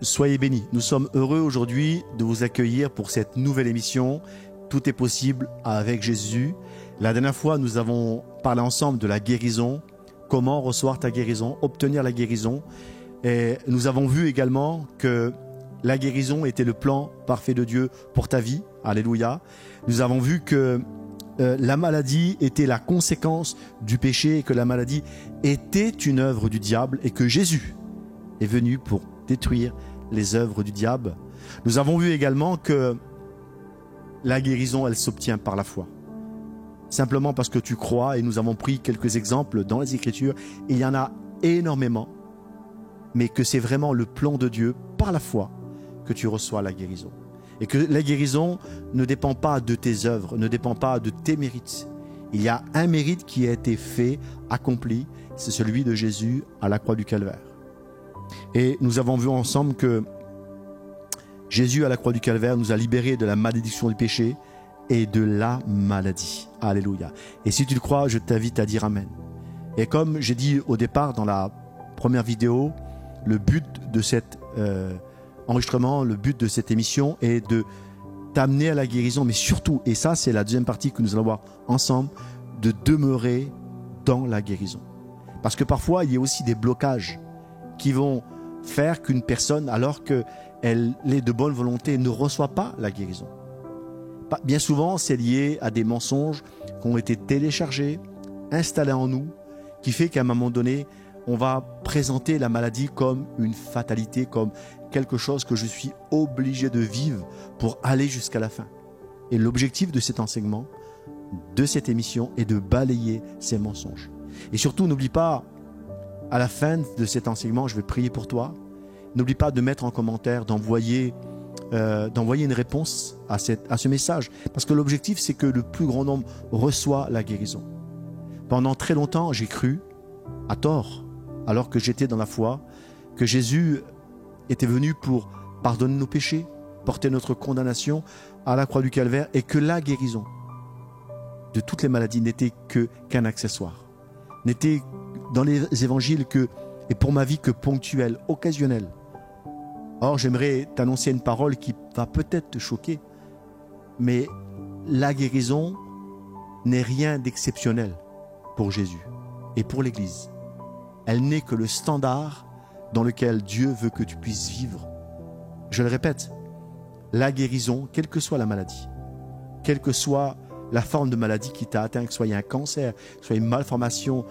Soyez bénis. Nous sommes heureux aujourd'hui de vous accueillir pour cette nouvelle émission. Tout est possible avec Jésus. La dernière fois, nous avons parlé ensemble de la guérison. Comment recevoir ta guérison, obtenir la guérison. Et nous avons vu également que la guérison était le plan parfait de Dieu pour ta vie. Alléluia. Nous avons vu que la maladie était la conséquence du péché et que la maladie était une œuvre du diable et que Jésus est venu pour détruire les œuvres du diable. Nous avons vu également que la guérison, elle s'obtient par la foi. Simplement parce que tu crois, et nous avons pris quelques exemples dans les Écritures, il y en a énormément, mais que c'est vraiment le plan de Dieu par la foi que tu reçois la guérison. Et que la guérison ne dépend pas de tes œuvres, ne dépend pas de tes mérites. Il y a un mérite qui a été fait, accompli, c'est celui de Jésus à la croix du Calvaire. Et nous avons vu ensemble que Jésus à la croix du Calvaire nous a libérés de la malédiction du péché et de la maladie. Alléluia. Et si tu le crois, je t'invite à dire Amen. Et comme j'ai dit au départ dans la première vidéo, le but de cet enregistrement, le but de cette émission est de t'amener à la guérison, mais surtout, et ça c'est la deuxième partie que nous allons voir ensemble, de demeurer dans la guérison. Parce que parfois, il y a aussi des blocages qui vont faire qu'une personne, alors qu'elle est de bonne volonté, ne reçoit pas la guérison. Bien souvent, c'est lié à des mensonges qui ont été téléchargés, installés en nous, qui fait qu'à un moment donné, on va présenter la maladie comme une fatalité, comme quelque chose que je suis obligé de vivre pour aller jusqu'à la fin. Et l'objectif de cet enseignement, de cette émission, est de balayer ces mensonges. Et surtout, n'oublie pas, à la fin de cet enseignement, je vais prier pour toi. N'oublie pas de mettre en commentaire, d'envoyer une réponse à ce message. Parce que l'objectif, c'est que le plus grand nombre reçoit la guérison. Pendant très longtemps, j'ai cru, à tort, alors que j'étais dans la foi, que Jésus était venu pour pardonner nos péchés, porter notre condamnation à la croix du Calvaire, et que la guérison de toutes les maladies n'était qu'un accessoire. N'était dans les évangiles et pour ma vie que ponctuel, occasionnel. Or, j'aimerais t'annoncer une parole qui va peut-être te choquer, mais la guérison n'est rien d'exceptionnel pour Jésus et pour l'Église. Elle n'est que le standard dans lequel Dieu veut que tu puisses vivre. Je le répète, la guérison, quelle que soit la maladie, quelle que soit la forme de maladie qui t'a atteint, que ce soit un cancer, que ce soit une malformation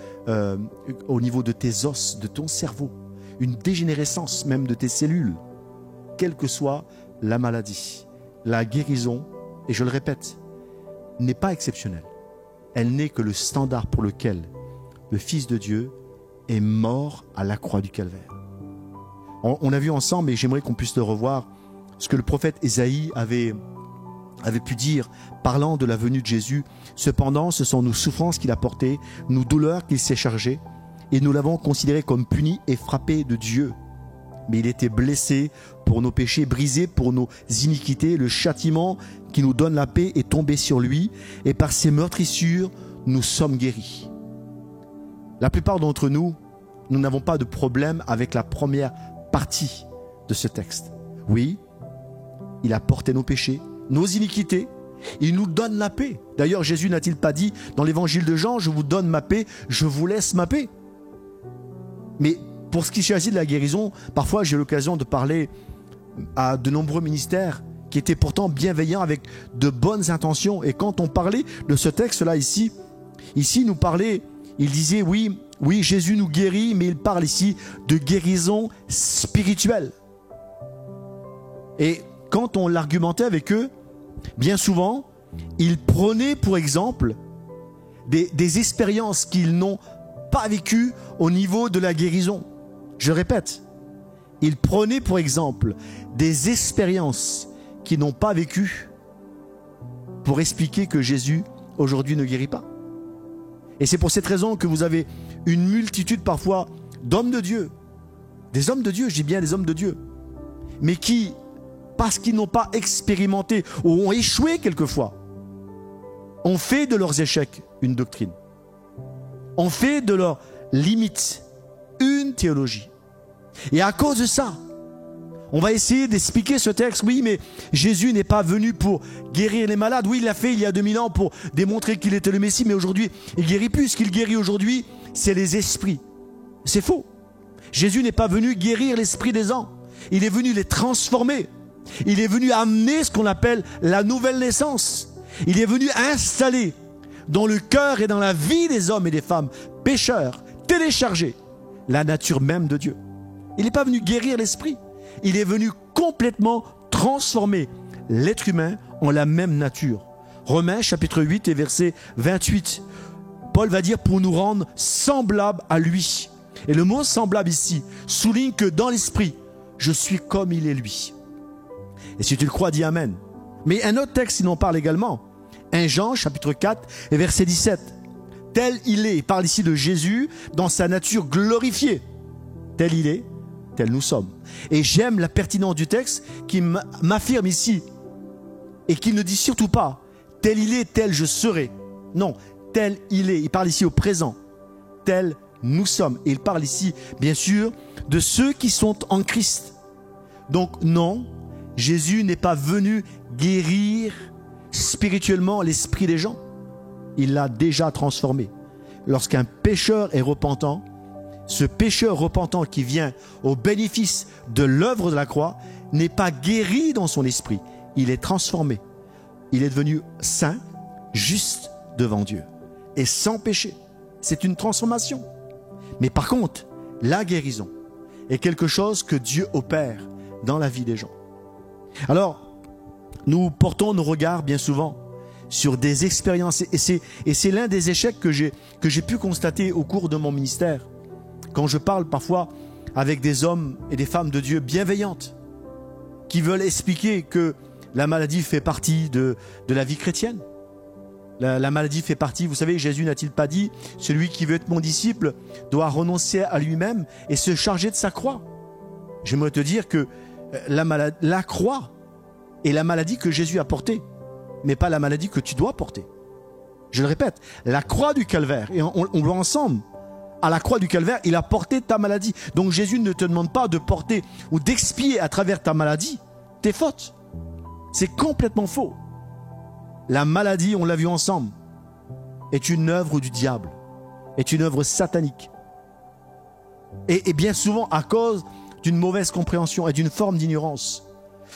au niveau de tes os, de ton cerveau, une dégénérescence même de tes cellules, quelle que soit la maladie, la guérison, et je le répète, n'est pas exceptionnelle. Elle n'est que le standard pour lequel le Fils de Dieu est mort à la croix du Calvaire. On a vu ensemble, et j'aimerais qu'on puisse le revoir, ce que le prophète Ésaïe avait pu dire, parlant de la venue de Jésus. Cependant, ce sont nos souffrances qu'il a portées, nos douleurs qu'il s'est chargées, et nous l'avons considéré comme puni et frappé de Dieu. Mais il était blessé pour nos péchés, brisé pour nos iniquités. Le châtiment qui nous donne la paix est tombé sur lui, et par ses meurtrissures, nous sommes guéris. La plupart d'entre nous, nous n'avons pas de problème avec la première partie de ce texte. Oui, il a porté nos péchés, nos iniquités, il nous donne la paix. D'ailleurs, Jésus n'a-t-il pas dit dans l'évangile de Jean, je vous donne ma paix, je vous laisse ma paix. Mais pour ce qui s'agit de la guérison, parfois j'ai l'occasion de parler à de nombreux ministères qui étaient pourtant bienveillants avec de bonnes intentions. Et quand on parlait de ce texte-là ici nous parlait, il disait oui, Jésus nous guérit, mais il parle ici de guérison spirituelle. Et quand on l'argumentait avec eux, bien souvent, ils prenaient pour exemple des expériences qu'ils n'ont pas vécues au niveau de la guérison. Je répète, ils prenaient pour exemple des expériences qu'ils n'ont pas vécues pour expliquer que Jésus aujourd'hui ne guérit pas. Et c'est pour cette raison que vous avez une multitude parfois d'hommes de Dieu, des hommes de Dieu, je dis bien des hommes de Dieu, mais qui, parce qu'ils n'ont pas expérimenté ou ont échoué quelquefois, ont fait de leurs échecs une doctrine, ont fait de leurs limites une théologie. Et à cause de ça, On va essayer d'expliquer ce texte. Oui, mais Jésus n'est pas venu pour guérir les malades. Oui, il l'a fait il y a 2000 ans pour démontrer qu'il était le Messie, mais aujourd'hui, il ne guérit plus. Ce qu'il guérit aujourd'hui, c'est les esprits. C'est faux. Jésus n'est pas venu guérir l'esprit des gens. Il est venu les transformer. Il est venu amener ce qu'on appelle la nouvelle naissance. Il est venu installer dans le cœur et dans la vie des hommes et des femmes pécheurs, télécharger la nature même de Dieu. Il n'est pas venu guérir l'esprit. Il est venu complètement transformer l'être humain en la même nature. Romains chapitre 8 et verset 28. Paul va dire pour nous rendre semblables à lui. Et le mot semblable ici souligne que dans l'esprit, je suis comme il est lui. Et si tu le crois, dis Amen. Mais un autre texte, il en parle également. 1 Jean, chapitre 4 et verset 17. Tel il est, il parle ici de Jésus dans sa nature glorifiée. Tel il est, tel nous sommes. Et j'aime la pertinence du texte qui m'affirme ici et qui ne dit surtout pas tel il est, tel je serai. Non, tel il est. Il parle ici au présent. Tel nous sommes. Et il parle ici, bien sûr, de ceux qui sont en Christ. Donc non, Jésus n'est pas venu guérir spirituellement l'esprit des gens. Il l'a déjà transformé. Lorsqu'un pécheur est repentant, ce pécheur repentant qui vient au bénéfice de l'œuvre de la croix n'est pas guéri dans son esprit. Il est transformé. Il est devenu saint, juste devant Dieu et sans péché. C'est une transformation. Mais par contre, la guérison est quelque chose que Dieu opère dans la vie des gens. Alors, nous portons nos regards bien souvent sur des expériences et c'est l'un des échecs que j'ai pu constater au cours de mon ministère. Quand je parle parfois avec des hommes et des femmes de Dieu bienveillantes qui veulent expliquer que la maladie fait partie de la vie chrétienne. La maladie fait partie, vous savez, Jésus n'a-t-il pas dit « Celui qui veut être mon disciple doit renoncer à lui-même et se charger de sa croix ». J'aimerais te dire que la croix est la maladie que Jésus a portée, mais pas la maladie que tu dois porter. Je le répète, la croix du calvaire, et on le voit ensemble, à la croix du calvaire, il a porté ta maladie. Donc Jésus ne te demande pas de porter ou d'expier à travers ta maladie tes fautes. C'est complètement faux. La maladie, on l'a vu ensemble, est une œuvre du diable, est une œuvre satanique. Et bien souvent à cause d'une mauvaise compréhension et d'une forme d'ignorance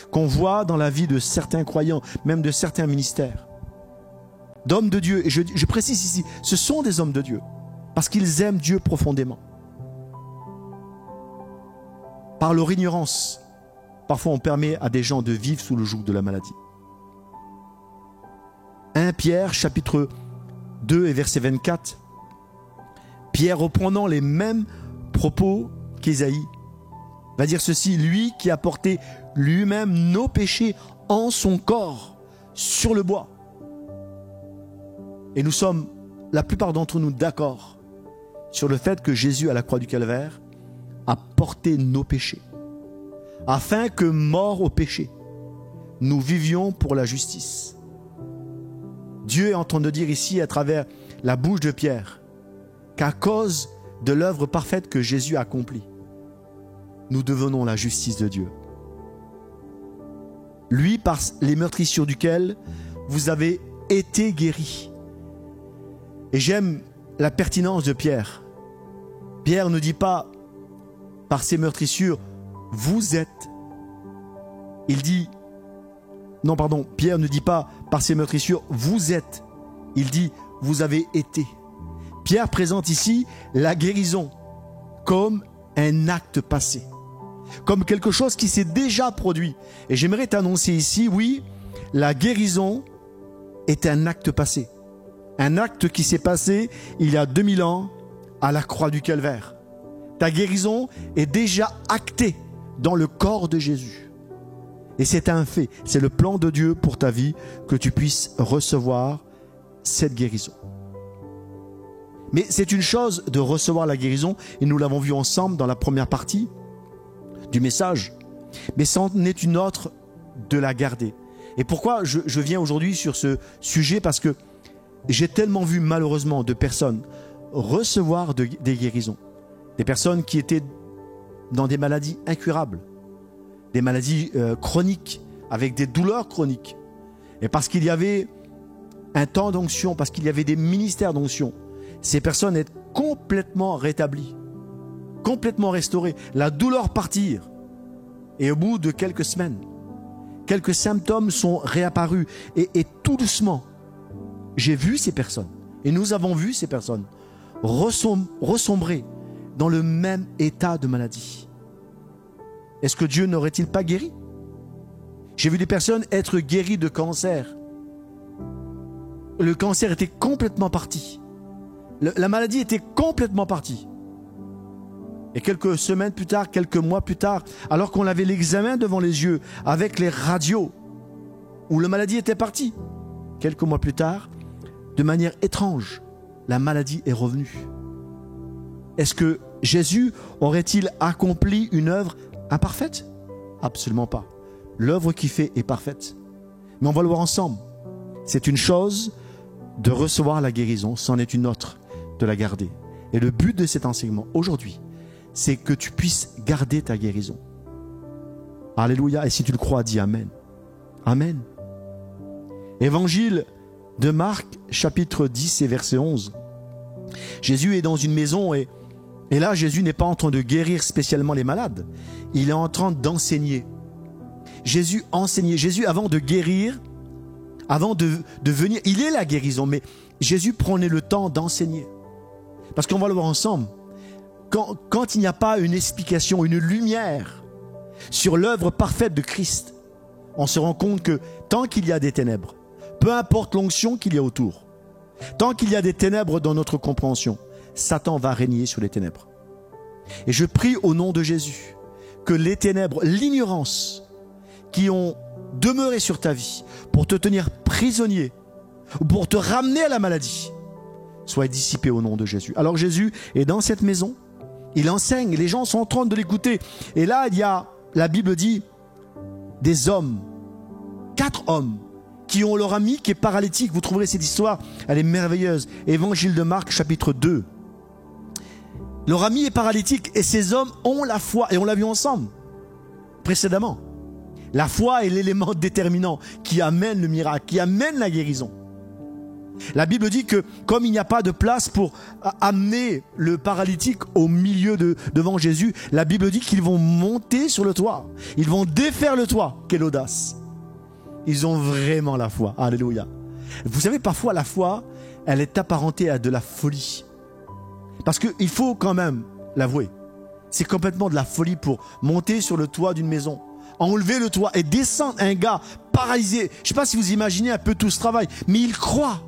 qu'on voit dans la vie de certains croyants, même de certains ministères. D'hommes de Dieu, et je précise ici, ce sont des hommes de Dieu, parce qu'ils aiment Dieu profondément. Par leur ignorance, parfois on permet à des gens de vivre sous le joug de la maladie. 1 Pierre chapitre 2 et verset 24. Pierre, reprenant les mêmes propos qu'Ésaïe, va dire ceci: lui qui a porté lui-même nos péchés en son corps sur le bois. Et nous sommes, la plupart d'entre nous, d'accord sur le fait que Jésus à la croix du calvaire a porté nos péchés, afin que, morts au péché, nous vivions pour la justice. Dieu est en train de dire ici, à travers la bouche de Pierre, qu'à cause de l'œuvre parfaite que Jésus a accomplie, nous devenons la justice de Dieu. Lui, par les meurtrissures duquel vous avez été guéris. Et j'aime la pertinence de Pierre. Pierre ne dit pas, par ses meurtrissures, vous êtes. Il dit, non pardon, Pierre ne dit pas, par ses meurtrissures, vous êtes. Il dit, vous avez été. Pierre présente ici la guérison comme un acte passé, comme quelque chose qui s'est déjà produit. Et j'aimerais t'annoncer ici, oui, la guérison est un acte passé. Un acte qui s'est passé il y a 2000 ans à la croix du calvaire. Ta guérison est déjà actée dans le corps de Jésus. Et c'est un fait, c'est le plan de Dieu pour ta vie que tu puisses recevoir cette guérison. Mais c'est une chose de recevoir la guérison, et nous l'avons vu ensemble dans la première partie du message, mais c'en est une autre de la garder. Et pourquoi je viens aujourd'hui sur ce sujet? Parce que j'ai tellement vu malheureusement de personnes recevoir des guérisons, des personnes qui étaient dans des maladies incurables, des maladies chroniques, avec des douleurs chroniques. Et parce qu'il y avait un temps d'onction, parce qu'il y avait des ministères d'onction, ces personnes étaient complètement rétablies, complètement restaurées. La douleur partir. Et au bout de quelques semaines, quelques symptômes sont réapparus. Et tout doucement, j'ai vu ces personnes, et nous avons vu ces personnes ressombrer dans le même état de maladie. Est-ce que Dieu n'aurait-il pas guéri? J'ai vu des personnes être guéries de cancer. Le cancer était complètement parti. La maladie était complètement partie. Et quelques semaines plus tard, quelques mois plus tard, alors qu'on avait l'examen devant les yeux, avec les radios, où la maladie était partie, quelques mois plus tard, de manière étrange, la maladie est revenue. Est-ce que Jésus aurait-il accompli une œuvre imparfaite? Absolument pas. L'œuvre qu'il fait est parfaite. Mais on va le voir ensemble. C'est une chose de recevoir la guérison, c'en est une autre de la garder. Et le but de cet enseignement aujourd'hui, c'est que tu puisses garder ta guérison. Alléluia. Et si tu le crois, dis Amen. Amen. Évangile de Marc, chapitre 10 et verset 11. Jésus est dans une maison et là, Jésus n'est pas en train de guérir spécialement les malades. Il est en train d'enseigner. Jésus enseignait. Jésus, avant de guérir, avant de venir, il est la guérison, mais Jésus prenait le temps d'enseigner. Parce qu'on va le voir ensemble. Quand il n'y a pas une explication, une lumière sur l'œuvre parfaite de Christ, on se rend compte que tant qu'il y a des ténèbres, peu importe l'onction qu'il y a autour, tant qu'il y a des ténèbres dans notre compréhension, Satan va régner sur les ténèbres. Et je prie au nom de Jésus que les ténèbres, l'ignorance qui ont demeuré sur ta vie pour te tenir prisonnier ou pour te ramener à la maladie soient dissipées au nom de Jésus. Alors Jésus est dans cette maison, il enseigne, les gens sont en train de l'écouter. Et là, il y a, la Bible dit, des hommes, 4 hommes, qui ont leur ami qui est paralytique. Vous trouverez cette histoire, elle est merveilleuse. Évangile de Marc, chapitre 2. Leur ami est paralytique et ces hommes ont la foi. Et on l'a vu ensemble, précédemment. La foi est l'élément déterminant qui amène le miracle, qui amène la guérison. La Bible dit que comme il n'y a pas de place pour amener le paralytique au milieu devant Jésus, la Bible dit qu'ils vont monter sur le toit. Ils vont défaire le toit. Quelle audace! Ils ont vraiment la foi. Alléluia. Vous savez, parfois la foi, elle est apparentée à de la folie. Parce qu'il faut quand même l'avouer. C'est complètement de la folie pour monter sur le toit d'une maison, enlever le toit et descendre un gars paralysé. Je ne sais pas si vous imaginez un peu tout ce travail, mais ils croient.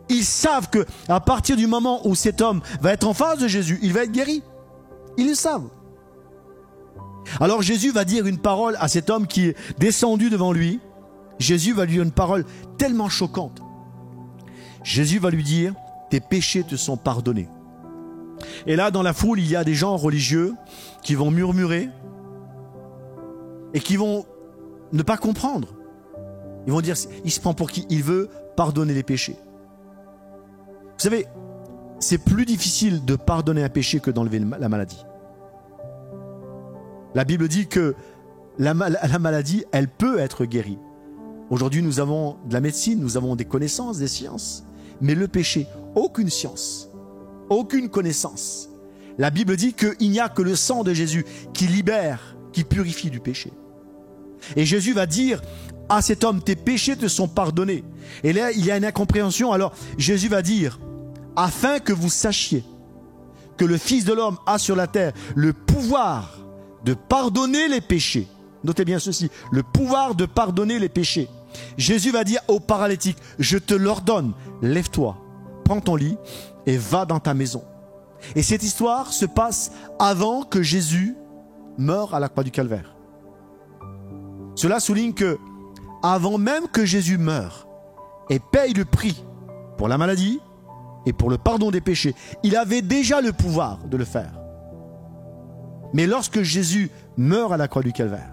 Ils savent qu'à partir du moment où cet homme va être en face de Jésus, il va être guéri. Ils le savent. Alors Jésus va dire une parole à cet homme qui est descendu devant lui. Jésus va lui dire une parole tellement choquante. Jésus va lui dire, tes péchés te sont pardonnés. Et là, dans la foule, il y a des gens religieux qui vont murmurer et qui vont ne pas comprendre. Ils vont dire, il se prend pour qui? Il veut pardonner les péchés. Vous savez, c'est plus difficile de pardonner un péché que d'enlever la maladie. La Bible dit que la maladie, elle peut être guérie. Aujourd'hui, nous avons de la médecine, nous avons des connaissances, des sciences. Mais le péché, aucune science, aucune connaissance. La Bible dit qu'il n'y a que le sang de Jésus qui libère, qui purifie du péché. Et Jésus va dire à cet homme, tes péchés te sont pardonnés. Et là, il y a une incompréhension. Alors, Jésus va dire, afin que vous sachiez que le Fils de l'homme a sur la terre le pouvoir de pardonner les péchés. Notez bien ceci, le pouvoir de pardonner les péchés. Jésus va dire au paralytique, je te l'ordonne, lève-toi, prends ton lit et va dans ta maison. Et cette histoire se passe avant que Jésus meure à la croix du Calvaire. Cela souligne que avant même que Jésus meure et paye le prix pour la maladie et pour le pardon des péchés, il avait déjà le pouvoir de le faire. Mais lorsque Jésus meurt à la croix du Calvaire,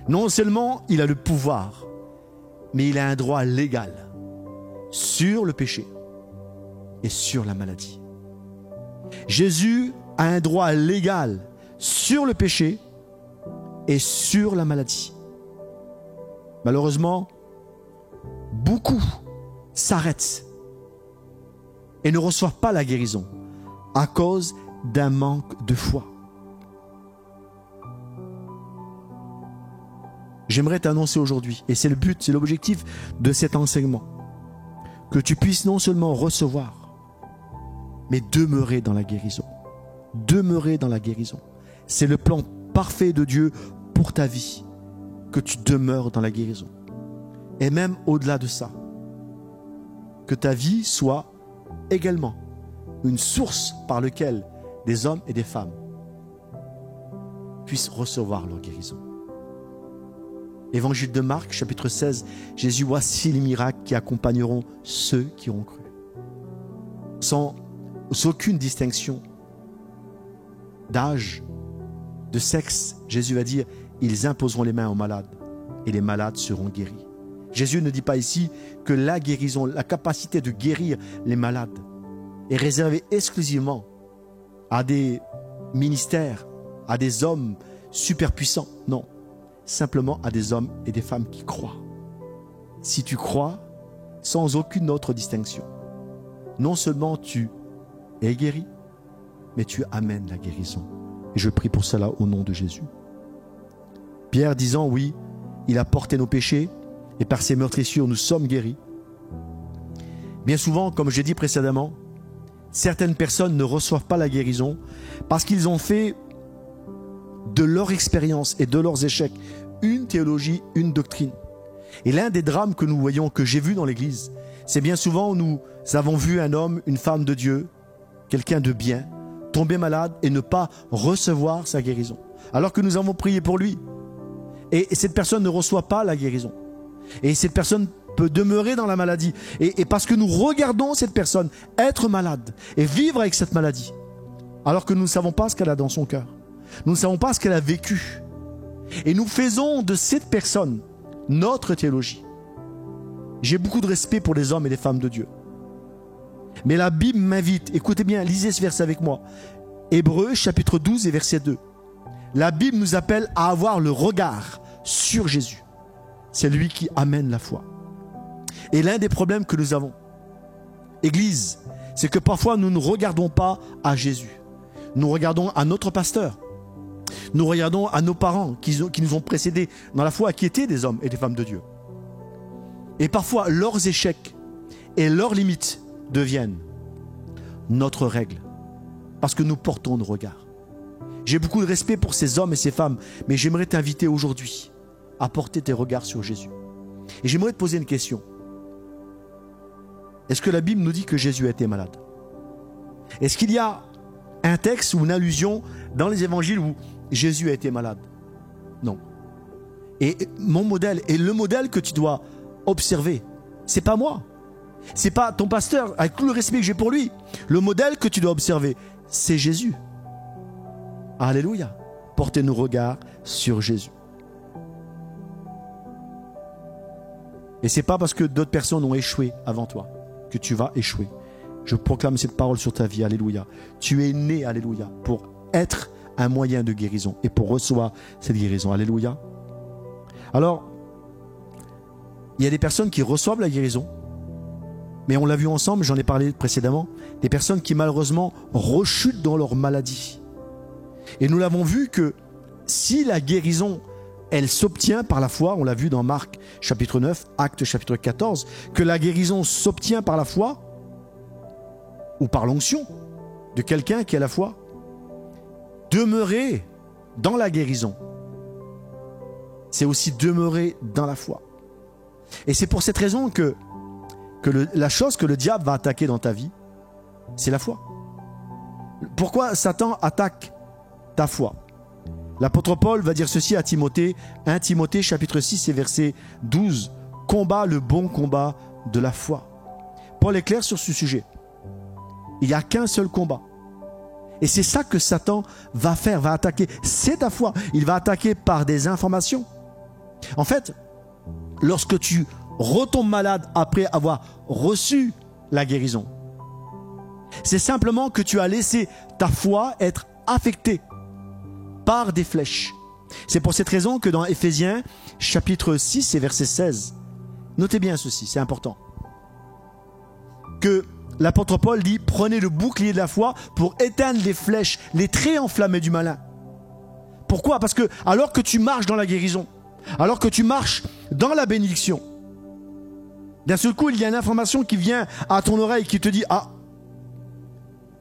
non seulement il a le pouvoir, mais il a un droit légal sur le péché et sur la maladie. Jésus a un droit légal sur le péché et sur la maladie. Malheureusement, beaucoup s'arrêtent et ne reçoivent pas la guérison à cause d'un manque de foi. J'aimerais t'annoncer aujourd'hui, et c'est le but, c'est l'objectif de cet enseignement, que tu puisses non seulement recevoir, mais demeurer dans la guérison. Demeurer dans la guérison. C'est le plan parfait de Dieu pour ta vie, que tu demeures dans la guérison. Et même au-delà de ça, que ta vie soit également une source par laquelle des hommes et des femmes puissent recevoir leur guérison. Évangile de Marc, chapitre 16, Jésus, voici les miracles qui accompagneront ceux qui ont cru. Sans aucune distinction d'âge, de sexe, Jésus va dire, ils imposeront les mains aux malades et les malades seront guéris. Jésus ne dit pas ici que la guérison, la capacité de guérir les malades est réservée exclusivement à des ministères, à des hommes super puissants. Non, simplement à des hommes et des femmes qui croient. Si tu crois, sans aucune autre distinction, non seulement tu es guéri, mais tu amènes la guérison. Et je prie pour cela au nom de Jésus. Pierre disant, oui, il a porté nos péchés et par ses meurtrissures nous sommes guéris. Bien souvent, comme j'ai dit précédemment, certaines personnes ne reçoivent pas la guérison parce qu'ils ont fait de leur expérience et de leurs échecs une théologie, une doctrine. Et l'un des drames que nous voyons, que j'ai vu dans l'église, c'est bien souvent où nous avons vu un homme, une femme de Dieu, quelqu'un de bien, tomber malade et ne pas recevoir sa guérison. Alors que nous avons prié pour lui. Et cette personne ne reçoit pas la guérison. Et cette personne peut demeurer dans la maladie. Et parce que nous regardons cette personne être malade et vivre avec cette maladie, alors que nous ne savons pas ce qu'elle a dans son cœur. Nous ne savons pas ce qu'elle a vécu. Et nous faisons de cette personne notre théologie. J'ai beaucoup de respect pour les hommes et les femmes de Dieu. Mais la Bible m'invite, écoutez bien, lisez ce verset avec moi. Hébreux chapitre 12 et verset 2. La Bible nous appelle à avoir le regard sur Jésus. C'est lui qui amène la foi. Et l'un des problèmes que nous avons, Église, c'est que parfois nous ne regardons pas à Jésus. Nous regardons à notre pasteur. Nous regardons à nos parents qui nous ont précédés dans la foi, qui étaient des hommes et des femmes de Dieu. Et parfois leurs échecs et leurs limites deviennent notre règle. Parce que nous portons nos regards. J'ai beaucoup de respect pour ces hommes et ces femmes, mais j'aimerais t'inviter aujourd'hui à porter tes regards sur Jésus. Et j'aimerais te poser une question. Est-ce que la Bible nous dit que Jésus a été malade? Est-ce qu'il y a un texte ou une allusion dans les évangiles où Jésus a été malade? Non. Et mon modèle, et le modèle que tu dois observer, c'est pas moi. C'est pas ton pasteur, avec tout le respect que j'ai pour lui. Le modèle que tu dois observer, c'est Jésus. Alléluia. Portez nos regards sur Jésus. Et c'est pas parce que d'autres personnes ont échoué avant toi que tu vas échouer. Je proclame cette parole sur ta vie, alléluia. Tu es né, alléluia, pour être un moyen de guérison et pour recevoir cette guérison, alléluia. Alors, il y a des personnes qui reçoivent la guérison, mais on l'a vu ensemble, j'en ai parlé précédemment, des personnes qui malheureusement rechutent dans leur maladie. Et nous l'avons vu que si la guérison, elle s'obtient par la foi, on l'a vu dans Marc chapitre 9, Actes chapitre 14, que la guérison s'obtient par la foi ou par l'onction de quelqu'un qui a la foi. Demeurer dans la guérison, c'est aussi demeurer dans la foi. Et c'est pour cette raison que la chose que le diable va attaquer dans ta vie, c'est la foi. Pourquoi Satan attaque ta foi? L'apôtre Paul va dire ceci à Timothée, 1 Timothée chapitre 6 et verset 12. Combat le bon combat de la foi. Paul est clair sur ce sujet. Il n'y a qu'un seul combat. Et c'est ça que Satan va faire, va attaquer. C'est ta foi. Il va attaquer par des informations. En fait, lorsque tu retombes malade après avoir reçu la guérison, c'est simplement que tu as laissé ta foi être affectée par des flèches C'est pour cette raison que dans Éphésiens, chapitre 6 et verset 16, notez bien ceci, c'est important, que l'apôtre Paul dit « Prenez le bouclier de la foi pour éteindre les flèches, les traits enflammés du malin. » Pourquoi? Parce que alors que tu marches dans la guérison, alors que tu marches dans la bénédiction, d'un seul coup, il y a une information qui vient à ton oreille qui te dit « Ah,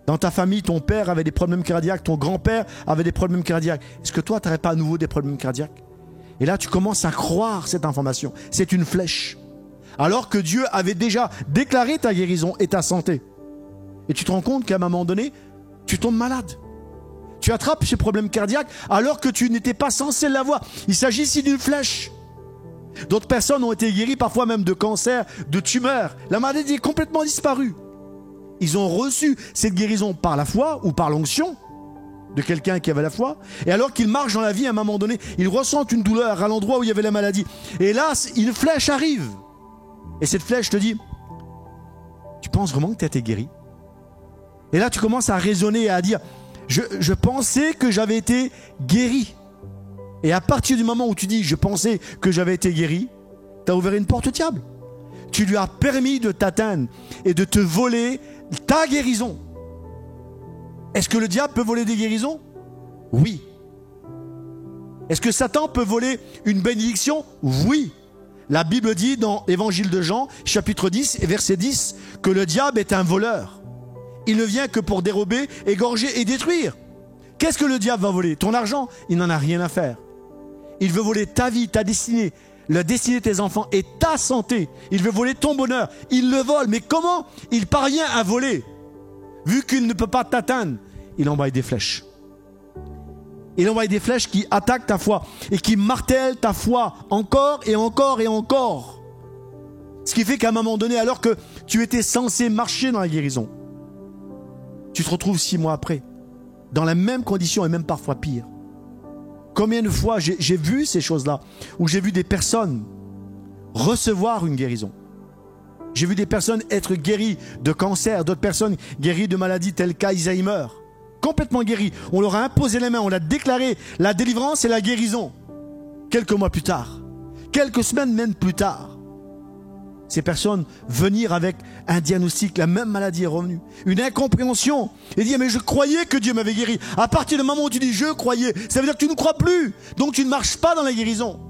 dans ta famille, ton père avait des problèmes cardiaques, ton grand-père avait des problèmes cardiaques. Est-ce que toi, tu n'aurais pas à nouveau des problèmes cardiaques ?» Et là, tu commences à croire cette information. C'est une flèche. Alors que Dieu avait déjà déclaré ta guérison et ta santé. Et tu te rends compte qu'à un moment donné, tu tombes malade. Tu attrapes ces problèmes cardiaques alors que tu n'étais pas censé l'avoir. Il s'agit ici d'une flèche. D'autres personnes ont été guéries, parfois même de cancer, de tumeurs. La maladie est complètement disparue. Ils ont reçu cette guérison par la foi ou par l'onction de quelqu'un qui avait la foi. Et alors qu'ils marchent dans la vie, à un moment donné, ils ressentent une douleur à l'endroit où il y avait la maladie. Et là, une flèche arrive. Et cette flèche te dit, tu penses vraiment que tu as été guéri? Et là, tu commences à raisonner et à dire, je pensais que j'avais été guéri. Et à partir du moment où tu dis, je pensais que j'avais été guéri, tu as ouvert une porte au diable. Tu lui as permis de t'atteindre et de te voler ta guérison. Est-ce que le diable peut voler des guérisons? Oui. Est-ce que Satan peut voler une bénédiction? Oui. La Bible dit dans l'évangile de Jean, chapitre 10, verset 10, que le diable est un voleur. Il ne vient que pour dérober, égorger et détruire. Qu'est-ce que le diable va voler? Ton argent? Il n'en a rien à faire. Il veut voler ta vie, ta destinée, la destinée de tes enfants et ta santé. Il veut voler ton bonheur. Il le vole. Mais comment il parvient à voler? Vu qu'il ne peut pas t'atteindre, il envoie des flèches. Il envoie des flèches qui attaquent ta foi et qui martèlent ta foi encore et encore et encore. Ce qui fait qu'à un moment donné, alors que tu étais censé marcher dans la guérison, tu te retrouves 6 mois après, dans la même condition et même parfois pire. Combien de fois j'ai vu ces choses-là, où j'ai vu des personnes recevoir une guérison. J'ai vu des personnes être guéries de cancer, d'autres personnes guéries de maladies telles qu'Alzheimer. Complètement guéries. On leur a imposé les mains, on a déclaré la délivrance et la guérison. Quelques mois plus tard, quelques semaines même plus tard, ces personnes venir avec un diagnostic, la même maladie est revenue. Une incompréhension. Et dire, mais je croyais que Dieu m'avait guéri. À partir du moment où tu dis je croyais, ça veut dire que tu ne crois plus. Donc tu ne marches pas dans la guérison.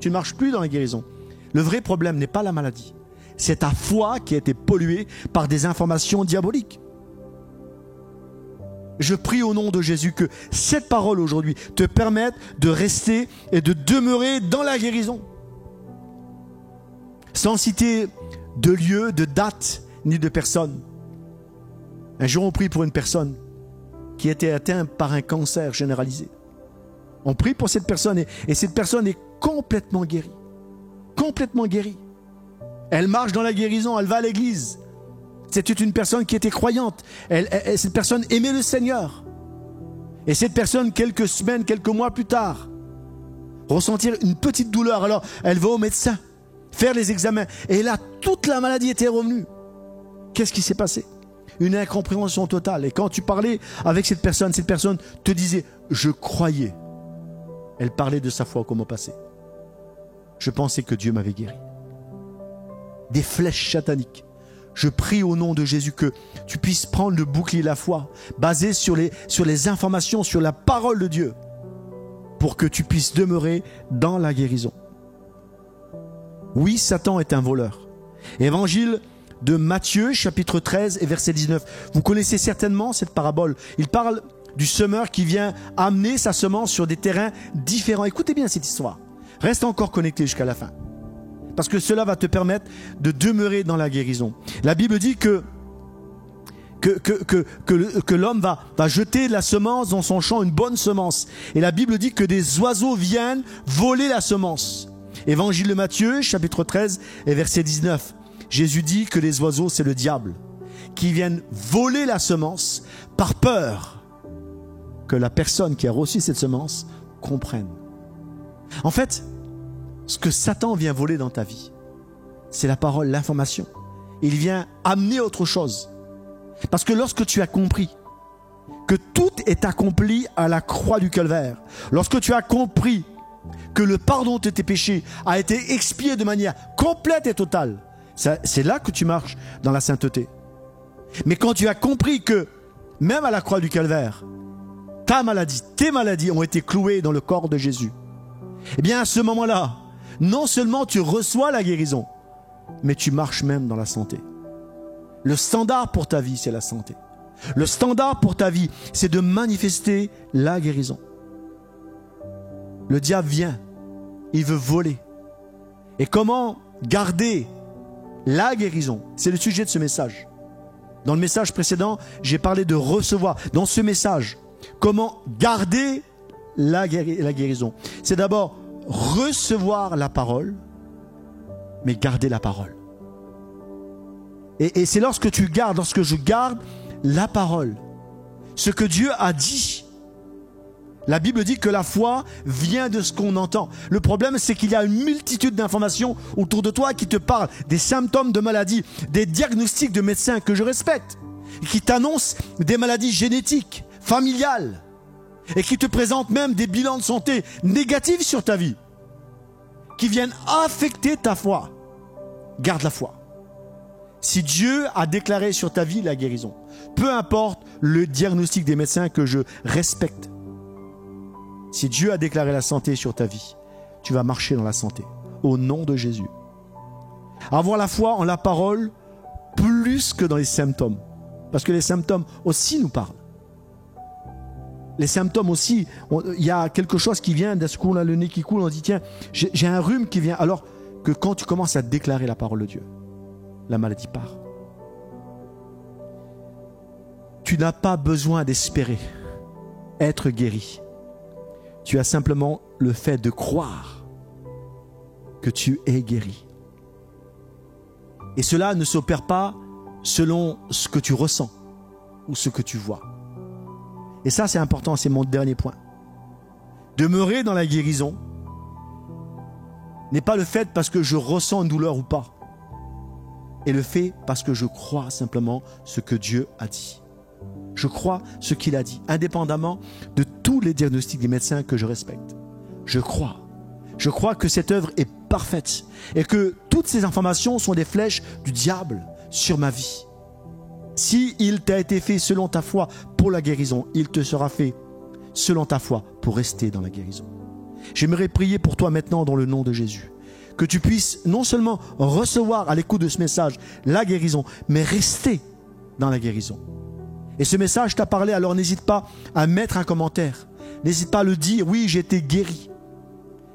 Tu ne marches plus dans la guérison. Le vrai problème n'est pas la maladie. C'est ta foi qui a été polluée par des informations diaboliques. Je prie au nom de Jésus que cette parole aujourd'hui te permette de rester et de demeurer dans la guérison. Sans citer de lieu, de date, ni de personne. Un jour, on prie pour une personne qui était atteinte par un cancer généralisé. On prie pour cette personne et cette personne est complètement guérie. Complètement guérie. Elle marche dans la guérison, elle va à l'église. C'était une personne qui était croyante. Cette personne aimait le Seigneur. Et cette personne, quelques semaines, quelques mois plus tard, ressentir une petite douleur. Alors, elle va au médecin, faire les examens. Et là, toute la maladie était revenue. Qu'est-ce qui s'est passé? Une incompréhension totale. Et quand tu parlais avec cette personne te disait « Je croyais ». Elle parlait de sa foi comme au passé. Je pensais que Dieu m'avait guéri. Des flèches sataniques. Je prie au nom de Jésus que tu puisses prendre le bouclier de la foi, basé sur les informations, sur la parole de Dieu, pour que tu puisses demeurer dans la guérison. Oui, Satan est un voleur. Évangile de Matthieu, chapitre 13 et verset 19. Vous connaissez certainement cette parabole. Il parle du semeur qui vient amener sa semence sur des terrains différents. Écoutez bien cette histoire. Reste encore connecté jusqu'à la fin. Parce que cela va te permettre de demeurer dans la guérison. La Bible dit que l'homme va jeter la semence dans son champ, une bonne semence. Et la Bible dit que des oiseaux viennent voler la semence. Évangile de Matthieu, chapitre 13 et verset 19. Jésus dit que les oiseaux, c'est le diable, qui viennent voler la semence par peur que la personne qui a reçu cette semence comprenne. En fait, ce que Satan vient voler dans ta vie, c'est la parole, l'information. Il vient amener autre chose. Parce que lorsque tu as compris que tout est accompli à la croix du calvaire, lorsque tu as compris que le pardon de tes péchés a été expié de manière complète et totale, c'est là que tu marches dans la sainteté. Mais quand tu as compris que même à la croix du calvaire, ta maladie, tes maladies ont été clouées dans le corps de Jésus, eh bien à ce moment-là, non seulement tu reçois la guérison, mais tu marches même dans la santé. Le standard pour ta vie, c'est la santé. Le standard pour ta vie, c'est de manifester la guérison. Le diable vient, il veut voler. Et comment garder la guérison? C'est le sujet de ce message. Dans le message précédent, j'ai parlé de recevoir. Dans ce message, comment garder la guérison? C'est d'abord recevoir la parole, mais garder la parole. Et c'est lorsque je garde la parole, ce que Dieu a dit. La Bible dit que la foi vient de ce qu'on entend. Le problème, c'est qu'il y a une multitude d'informations autour de toi qui te parlent des symptômes de maladie, des diagnostics de médecins que je respecte, qui t'annoncent des maladies génétiques, familiales, et qui te présentent même des bilans de santé négatifs sur ta vie, qui viennent affecter ta foi. Garde la foi. Si Dieu a déclaré sur ta vie la guérison, peu importe le diagnostic des médecins que je respecte, si Dieu a déclaré la santé sur ta vie, tu vas marcher dans la santé, au nom de Jésus. Avoir la foi en la parole plus que dans les symptômes, parce que les symptômes aussi nous parlent. Les symptômes aussi, il y a quelque chose qui vient, d'un coup on a le nez qui coule, on dit tiens, j'ai un rhume qui vient, alors que quand tu commences à déclarer la parole de Dieu, la maladie part. Tu n'as pas besoin d'espérer être guéri. Tu as simplement le fait de croire que tu es guéri. Et cela ne s'opère pas selon ce que tu ressens ou ce que tu vois. Et ça, c'est important, c'est mon dernier point. Demeurer dans la guérison n'est pas le fait parce que je ressens une douleur ou pas, et le fait parce que je crois simplement ce que Dieu a dit. Je crois ce qu'il a dit, indépendamment de tous les diagnostics des médecins que je respecte. Je crois. Je crois que cette œuvre est parfaite et que toutes ces informations sont des flèches du diable sur ma vie. Si il t'a été fait selon ta foi pour la guérison, il te sera fait selon ta foi pour rester dans la guérison. J'aimerais prier pour toi maintenant dans le nom de Jésus. Que tu puisses non seulement recevoir à l'écoute de ce message la guérison, mais rester dans la guérison. Et ce message t'a parlé, alors n'hésite pas à mettre un commentaire. N'hésite pas à le dire, oui, j'ai été guéri.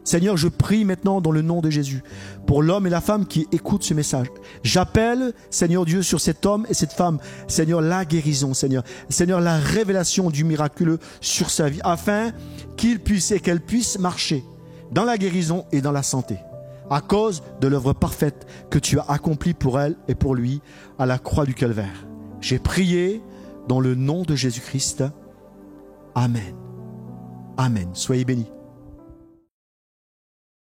Seigneur, je prie maintenant dans le nom de Jésus pour l'homme et la femme qui écoutent ce message. J'appelle, Seigneur Dieu, sur cet homme et cette femme, Seigneur, la guérison, Seigneur. Seigneur, la révélation du miraculeux sur sa vie, afin qu'il puisse et qu'elle puisse marcher dans la guérison et dans la santé, à cause de l'œuvre parfaite que tu as accomplie pour elle et pour lui à la croix du calvaire. J'ai prié dans le nom de Jésus-Christ. Amen. Amen. Soyez bénis.